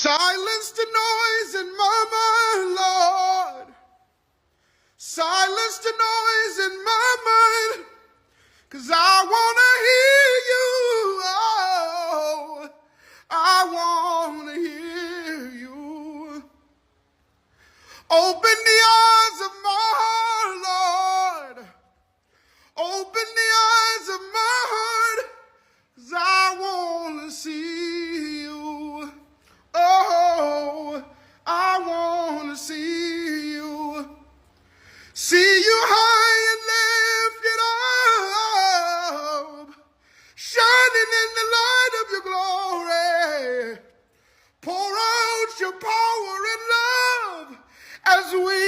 Silence the noise in my mind, Lord. Silence the noise in my mind, 'cause I want to hear you. Oh, I want to hear you. Open the eyes of my heart, Lord. Open the eyes of my heart, 'cause I want to see you. Oh, I want to see you. See you high and lifted up, shining in the light of your glory. Pour out your power and love as we